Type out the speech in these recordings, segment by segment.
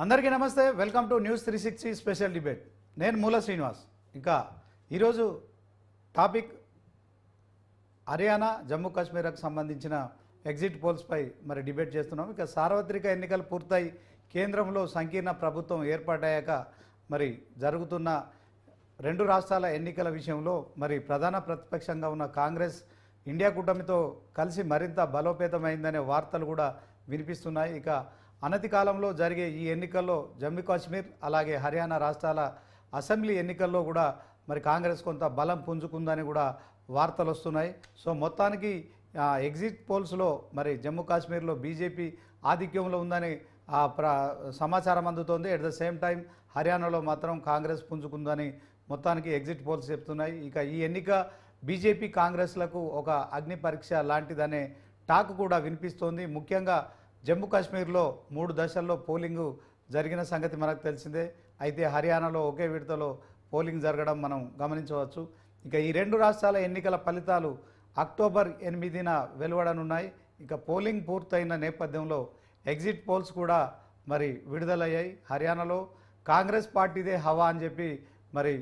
అందరికీ నమస్తే. Welcome to news 360 special debate. నేను మూల శ్రీనివాస్. ఇంకా ఈరోజు టాపిక్ హర్యానా జమ్మూ కాశ్మీర్కు సంబంధించిన ఎగ్జిట్ పోల్స్పై మరి డిబేట్ చేస్తున్నాం. ఇక సార్వత్రిక ఎన్నికలు పూర్తయి కేంద్రంలో సంకీర్ణ ప్రభుత్వం ఏర్పాటయ్యాక మరి జరుగుతున్న రెండు రాష్ట్రాల ఎన్నికల విషయంలో మరి ప్రధాన ప్రతిపక్షంగా ఉన్న కాంగ్రెస్ ఇండియా కూటమితో కలిసి మరింత బలోపేతమైందనే వార్తలు కూడా వినిపిస్తున్నాయి. ఇక అనతి కాలంలో జరిగే ఈ ఎన్నికల్లో జమ్మూ కాశ్మీర్ అలాగే హర్యానా రాష్ట్రాల అసెంబ్లీ ఎన్నికల్లో కూడా మరి కాంగ్రెస్ కొంత బలం పుంజుకుందని కూడా వార్తలు వస్తున్నాయి. సో మొత్తానికి ఎగ్జిట్ పోల్స్లో మరి జమ్మూ కాశ్మీర్లో బీజేపీ ఆధిక్యంలో ఉందని సమాచారం అందుతోంది. ఎట్ ద సేమ్ టైం హర్యానాలో మాత్రం కాంగ్రెస్ పుంజుకుందని మొత్తానికి ఎగ్జిట్ పోల్స్ చెప్తున్నాయి. ఇక ఈ ఎన్నిక బీజేపీ కాంగ్రెస్లకు ఒక అగ్ని పరీక్ష లాంటిదనే టాక్ కూడా వినిపిస్తోంది. ముఖ్యంగా జమ్మూ కాశ్మీర్లో 3 దశల్లో పోలింగు జరిగిన సంగతి మనకు తెలిసిందే. అయితే హర్యానాలో ఒకే విడతలో పోలింగ్ జరగడం మనం గమనించవచ్చు. ఇక ఈ రెండు రాష్ట్రాల ఎన్నికల ఫలితాలు అక్టోబర్ 8న వెలువడనున్నాయి. ఇక పోలింగ్ పూర్తయిన నేపథ్యంలో ఎగ్జిట్ పోల్స్ కూడా మరి విడుదలయ్యాయి. హర్యానాలో కాంగ్రెస్ పార్టీదే హవా అని చెప్పి మరి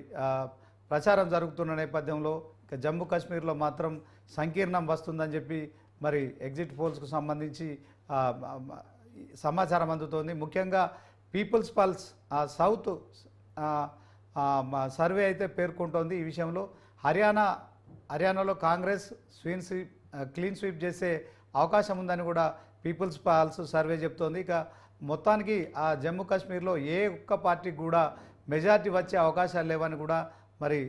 ప్రచారం జరుగుతున్న నేపథ్యంలో ఇక జమ్మూ కాశ్మీర్లో మాత్రం సంకీర్ణం వస్తుందని చెప్పి మరి ఎగ్జిట్ పోల్స్కు సంబంధించి సమాచారం అందుతోంది. ముఖ్యంగా పీపుల్స్ పల్స్ సౌత్ సర్వే అయితే పేర్కొంటోంది. ఈ విషయంలో హర్యానాలో కాంగ్రెస్ క్లీన్ స్వీప్ చేసే అవకాశం ఉందని కూడా పీపుల్స్ పల్స్ సర్వే చెప్తోంది. ఇక మొత్తానికి జమ్మూ కాశ్మీర్లో ఏ ఒక్క పార్టీకి కూడా మెజారిటీ వచ్చే అవకాశాలు లేవని కూడా మరి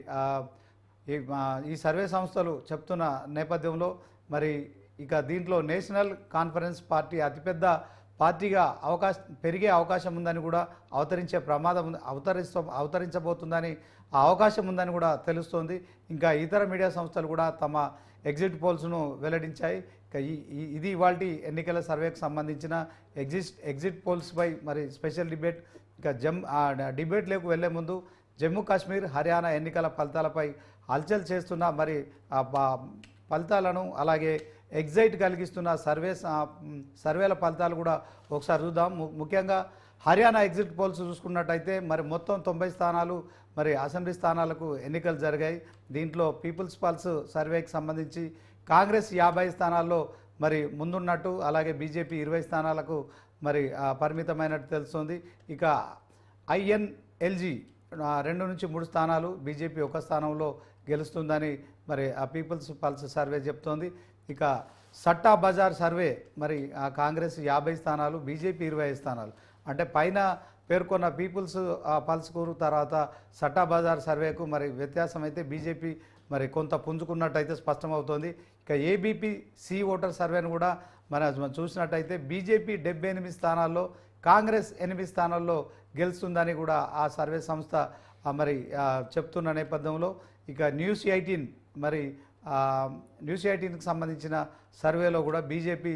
ఈ సర్వే సంస్థలు చెప్తున్న నేపథ్యంలో మరి ఇక దీంట్లో నేషనల్ కాన్ఫరెన్స్ పార్టీ అతిపెద్ద పార్టీగా పెరిగే అవకాశం ఉందని కూడా అవతరించబోతుందని ఆ అవకాశం ఉందని కూడా తెలుస్తోంది. ఇంకా ఇతర మీడియా సంస్థలు కూడా తమ ఎగ్జిట్ పోల్స్ను వెల్లడించాయి. ఇక ఇది ఇవాల్టి ఎన్నికల సర్వేకి సంబంధించిన ఎగ్జిట్ పోల్స్పై మరి స్పెషల్ డిబేట్. ఇక డిబేట్లోకి వెళ్లే ముందు జమ్మూ కాశ్మీర్ హర్యానా ఎన్నికల ఫలితాలపై హల్చల్ చేస్తున్న మరి ఫలితాలను అలాగే ఎగ్జైట్ కలిగిస్తున్న సర్వేల ఫలితాలు కూడా ఒకసారి చూద్దాం. ముఖ్యంగా హర్యానా ఎగ్జిట్ పోల్స్ చూసుకున్నట్టయితే మరి మొత్తం 90 స్థానాలు మరి అసెంబ్లీ స్థానాలకు ఎన్నికలు జరిగాయి. దీంట్లో పీపుల్స్ పల్స్ సర్వేకి సంబంధించి కాంగ్రెస్ 50 స్థానాల్లో మరి ముందున్నట్టు, అలాగే బీజేపీ 20 స్థానాలకు మరి పరిమితమైనట్టు తెలుస్తుంది. ఇక ఐఎన్ఎల్జీ 2 నుంచి 3 స్థానాలు, బీజేపీ 1 స్థానంలో గెలుస్తుందని మరి ఆ పీపుల్స్ పల్స్ సర్వే చెప్తోంది. ఇక సట్టా బజార్ సర్వే మరి కాంగ్రెస్ 50 స్థానాలు, బీజేపీ 25 స్థానాలు. అంటే పైన పేర్కొన్న పీపుల్స్ పల్స్కు తర్వాత సట్టా బజార్ సర్వేకు మరి వ్యత్యాసం అయితే బీజేపీ మరి కొంత పుంజుకున్నట్టయితే స్పష్టమవుతోంది. ఇక ఏబీపీ సి ఓటర్ సర్వేను కూడా మనం చూసినట్టయితే బీజేపీ 78 స్థానాల్లో, కాంగ్రెస్ 8 స్థానాల్లో గెలుస్తుందని కూడా ఆ సర్వే సంస్థ మరి చెప్తున్న నేపథ్యంలో ఇక న్యూస్ 18కి సంబంధించిన సర్వేలో కూడా బీజేపీ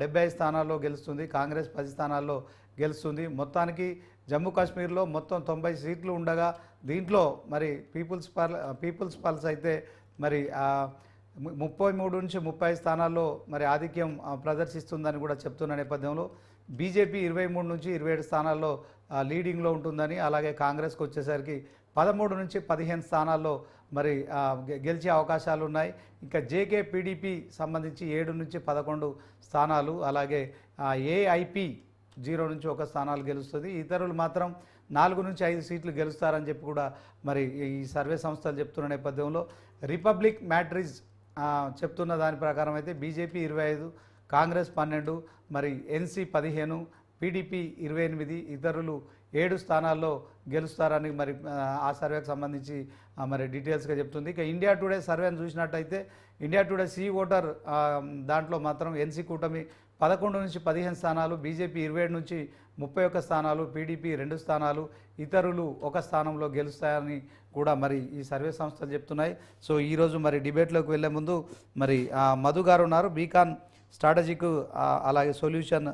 75 స్థానాల్లో గెలుస్తుంది, కాంగ్రెస్ 10 స్థానాల్లో గెలుస్తుంది. మొత్తానికి జమ్మూ కాశ్మీర్లో మొత్తం 90 సీట్లు ఉండగా దీంట్లో మరి పీపుల్స్ పల్స్ అయితే మరి 33 నుంచి 30 స్థానాల్లో మరి ఆధిక్యం ప్రదర్శిస్తుందని కూడా చెప్తున్న నేపథ్యంలో బీజేపీ 23 నుంచి 27 స్థానాల్లో లీడింగ్లో ఉంటుందని, అలాగే కాంగ్రెస్కి వచ్చేసరికి 13 నుంచి 15 స్థానాల్లో మరి గెలిచే అవకాశాలు ఉన్నాయి. ఇంకా జేకే పీడీపీ సంబంధించి 7 నుంచి 11 స్థానాలు, అలాగే ఏఐపీ 0 నుంచి 1 స్థానాలు గెలుస్తుంది. ఇతరులు మాత్రం 4 నుంచి 5 సీట్లు గెలుస్తారని చెప్పి కూడా మరి ఈ సర్వే సంస్థలు చెప్తున్న నేపథ్యంలో రిపబ్లిక్ మ్యాట్రిజ్ చెప్తున్న దాని ప్రకారం అయితే బీజేపీ 25, కాంగ్రెస్ 12, మరి ఎన్సీ 15, పీడీపీ 28, ఇతరులు 7 స్థానాల్లో గెలుస్తారని మరి ఆ సర్వేకి సంబంధించి మరి డీటెయిల్స్గా చెప్తుంది. ఇక ఇండియా టుడే సర్వేని చూసినట్టయితే ఇండియా టుడే సి ఓటర్ దాంట్లో మాత్రం ఎన్సీ కూటమి 11 నుంచి 15 స్థానాలు, బీజేపీ 27 నుంచి 31 స్థానాలు, పీడీపీ 2 స్థానాలు, ఇతరులు 1 స్థానంలో గెలుస్తాయని కూడా మరి ఈ సర్వే సంస్థలు చెప్తున్నాయి. సో ఈరోజు మరి డిబేట్లోకి వెళ్లే ముందు మరి మధు గారు ఉన్నారు, బీకాన్ స్ట్రాటజిక్ అలాగే సొల్యూషన్